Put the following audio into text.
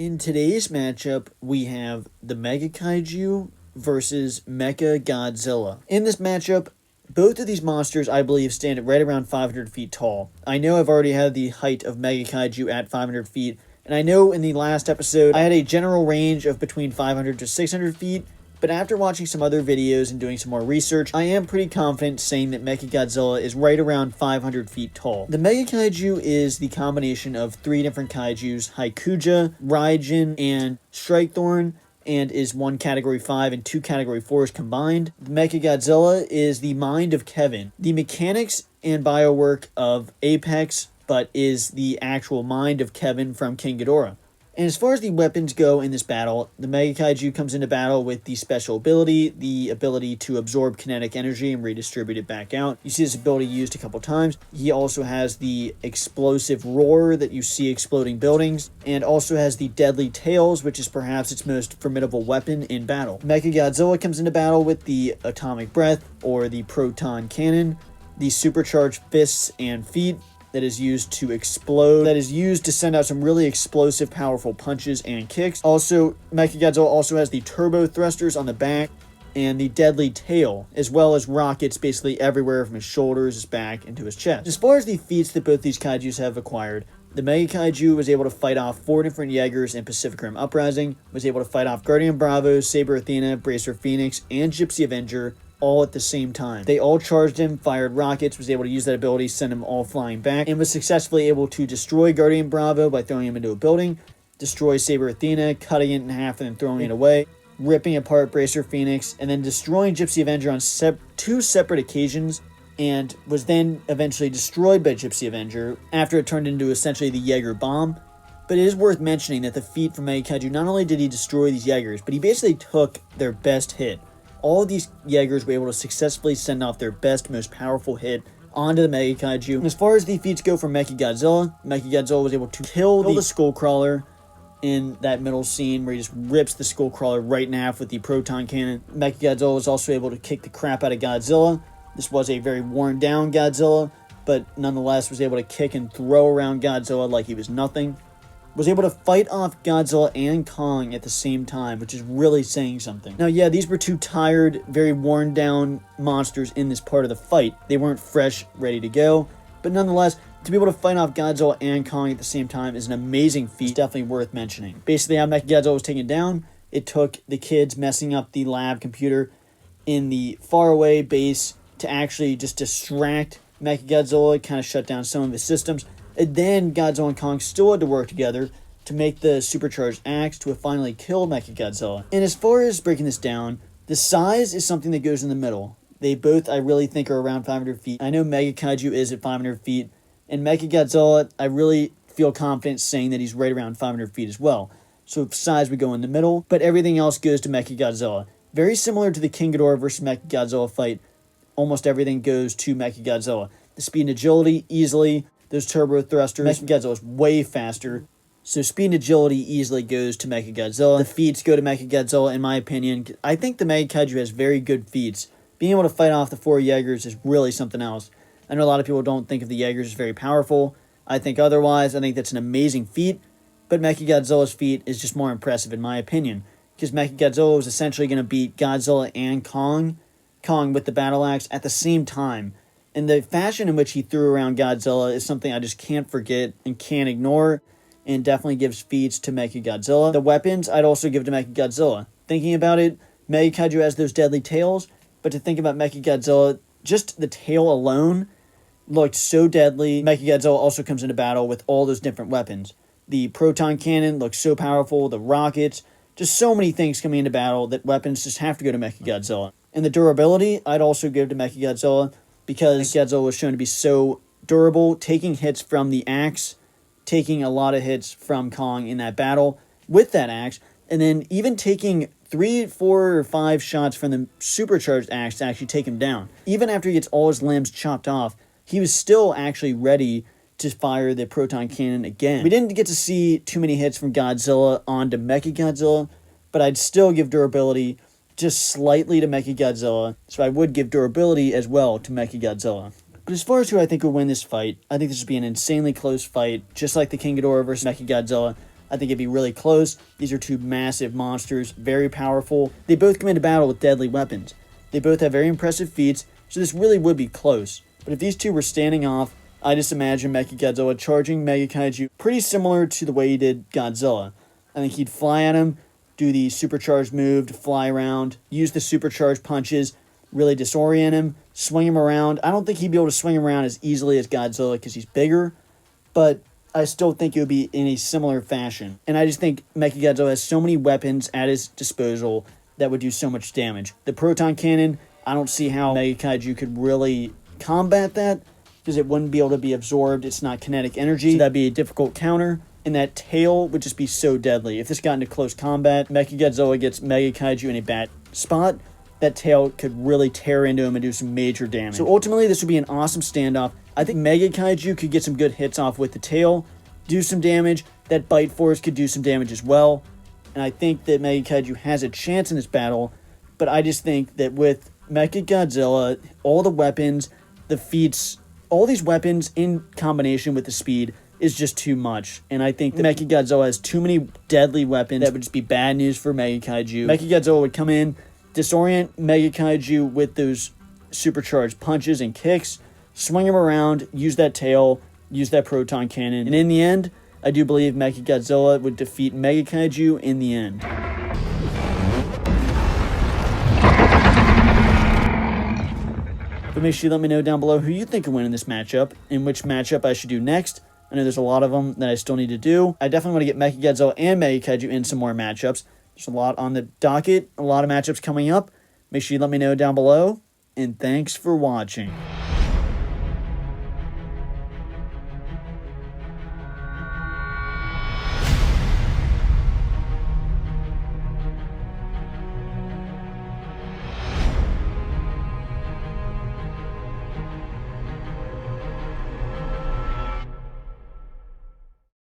In today's matchup, we have the Mega Kaiju versus MechaGodzilla. In this matchup, both of these monsters, I believe, stand at right around 500 feet tall. I know I've already had the height of Mega Kaiju at 500 feet, and I know in the last episode, I had a general range of between 500 to 600 feet, but after watching some other videos and doing some more research, I am pretty confident saying that MechaGodzilla is right around 500 feet tall. The Mega Kaiju is the combination of three different kaijus, Haikuja, Raijin, and Strikethorn, and is one Category 5 and two Category 4s combined. The MechaGodzilla is the mind of Kevin, the mechanics and biowork of Apex, but is the actual mind of Kevin from King Ghidorah. And as far as the weapons go in this battle, the Mega Kaiju comes into battle with the special ability, the ability to absorb kinetic energy and redistribute it back out. You see this ability used a couple times. He also has the explosive roar that you see exploding buildings, and also has the deadly tails, which is perhaps its most formidable weapon in battle. MechaGodzilla comes into battle with the atomic breath, or the proton cannon, the supercharged fists and feet, that is used to explode, that is used to send out some really explosive, powerful punches and kicks. Also, MechaGodzilla also has the turbo thrusters on the back and the deadly tail, as well as rockets basically everywhere from his shoulders, his back, and to his chest. As far as the feats that both these kaijus have acquired, the Mega Kaiju was able to fight off 4 different Jaegers in Pacific Rim Uprising, was able to fight off Guardian Bravo, Saber Athena, Bracer Phoenix, and Gypsy Avenger, all at the same time. They all charged him, fired rockets, was able to use that ability, send him all flying back, and was successfully able to destroy Guardian Bravo by throwing him into a building, destroy Saber Athena, cutting it in half and then throwing it away, ripping apart Bracer Phoenix, and then destroying Gypsy Avenger on 2 separate occasions, and was then eventually destroyed by Gypsy Avenger after it turned into essentially the Jaeger bomb. But it is worth mentioning that the feat from Mega Kaiju, not only did he destroy these Jaegers, but he basically took their best hit. All of these Jaegers were able to successfully send off their best, most powerful hit onto the Mega Kaiju. And as far as the feats go for MechaGodzilla was able to kill the Skullcrawler in that middle scene where he just rips the Skullcrawler right in half with the proton cannon. MechaGodzilla was also able to kick the crap out of Godzilla. This was a very worn down Godzilla, but nonetheless was able to kick and throw around Godzilla like he was nothing. Was able to fight off Godzilla and Kong at the same time, which is really saying something. Now, yeah, these were 2 tired, very worn down monsters in this part of the fight. They weren't fresh, ready to go, but nonetheless, to be able to fight off Godzilla and Kong at the same time is an amazing feat. It's definitely worth mentioning. Basically, how MechaGodzilla was taken down, it took the kids messing up the lab computer in the faraway base to actually just distract MechaGodzilla, kind of shut down some of his systems. And then Godzilla and Kong still had to work together to make the supercharged axe to have finally killed MechaGodzilla. And as far as breaking this down, the size is something that goes in the middle. They both, I really think, are around 500 feet. I know Mega Kaiju is at 500 feet, and MechaGodzilla, I really feel confident saying that he's right around 500 feet as well. So size would go in the middle, but everything else goes to MechaGodzilla. Very similar to the King Ghidorah versus MechaGodzilla fight, almost everything goes to MechaGodzilla. The speed and agility, easily. Those turbo thrusters, MechaGodzilla is way faster, so speed and agility easily goes to MechaGodzilla. The feats go to MechaGodzilla, in my opinion. I think the Mega Kaiju has very good feats. Being able to fight off the 4 Jaegers is really something else. I know a lot of people don't think of the Jaegers as very powerful. I think otherwise. I think that's an amazing feat, but MechaGodzilla's feat is just more impressive in my opinion, because MechaGodzilla was essentially going to beat Godzilla and Kong with the battle axe at the same time. And the fashion in which he threw around Godzilla is something I just can't forget and can't ignore, and definitely gives feats to MechaGodzilla. The weapons, I'd also give to MechaGodzilla. Thinking about it, Mega Kaiju has those deadly tails, but to think about MechaGodzilla, just the tail alone looked so deadly. MechaGodzilla also comes into battle with all those different weapons. The proton cannon looks so powerful, the rockets, just so many things coming into battle that weapons just have to go to MechaGodzilla. And the durability, I'd also give to MechaGodzilla, because Godzilla was shown to be so durable, taking hits from the axe, taking a lot of hits from Kong in that battle with that axe, and then even taking 3, 4, or 5 shots from the supercharged axe to actually take him down. Even after he gets all his limbs chopped off, he was still actually ready to fire the proton cannon again. We didn't get to see too many hits from Godzilla onto MechaGodzilla, but I'd still give durability just slightly to MechaGodzilla, so I would give durability as well to MechaGodzilla. But as far as who I think will win this fight, I think this would be an insanely close fight, just like the King Ghidorah versus MechaGodzilla. I I think it'd be really close. These are two massive monsters, very powerful. They both come into battle with deadly weapons. They both have very impressive feats, so this really would be close. But if these two were standing off, I just imagine MechaGodzilla charging Mega Kaiju pretty similar to the way he did Godzilla. I think he'd fly at him, do the supercharged move to fly around, use the supercharged punches, really disorient him, swing him around. I don't think he'd be able to swing him around as easily as Godzilla because he's bigger, but I still think it would be in a similar fashion. And I just think MechaGodzilla has so many weapons at his disposal that would do so much damage. The proton cannon, I don't see how Mega Kaiju could really combat that because it wouldn't be able to be absorbed. It's not kinetic energy, so that'd be a difficult counter. And that tail would just be so deadly. If this got into close combat, MechaGodzilla gets Mega Kaiju in a bad spot, that tail could really tear into him and do some major damage. So ultimately, this would be an awesome standoff. I think Mega Kaiju could get some good hits off with the tail, do some damage. That bite force could do some damage as well. And I think that Mega Kaiju has a chance in this battle, but I just think that with MechaGodzilla, all the weapons, the feats, all these weapons in combination with the speed is just too much. And I think that MechaGodzilla has too many deadly weapons that would just be bad news for Mega Kaiju. MechaGodzilla would come in, disorient Mega Kaiju with those supercharged punches and kicks, swing him around, use that tail, use that proton cannon, and in the end, I do believe MechaGodzilla would defeat Mega Kaiju in the end. But make sure you let me know down below who you think will win in this matchup, and which matchup I should do next. I know there's a lot of them that I still need to do. I definitely want to get MechaGodzilla and Mega Kaiju in some more matchups. There's a lot on the docket, a lot of matchups coming up. Make sure you let me know down below, and thanks for watching.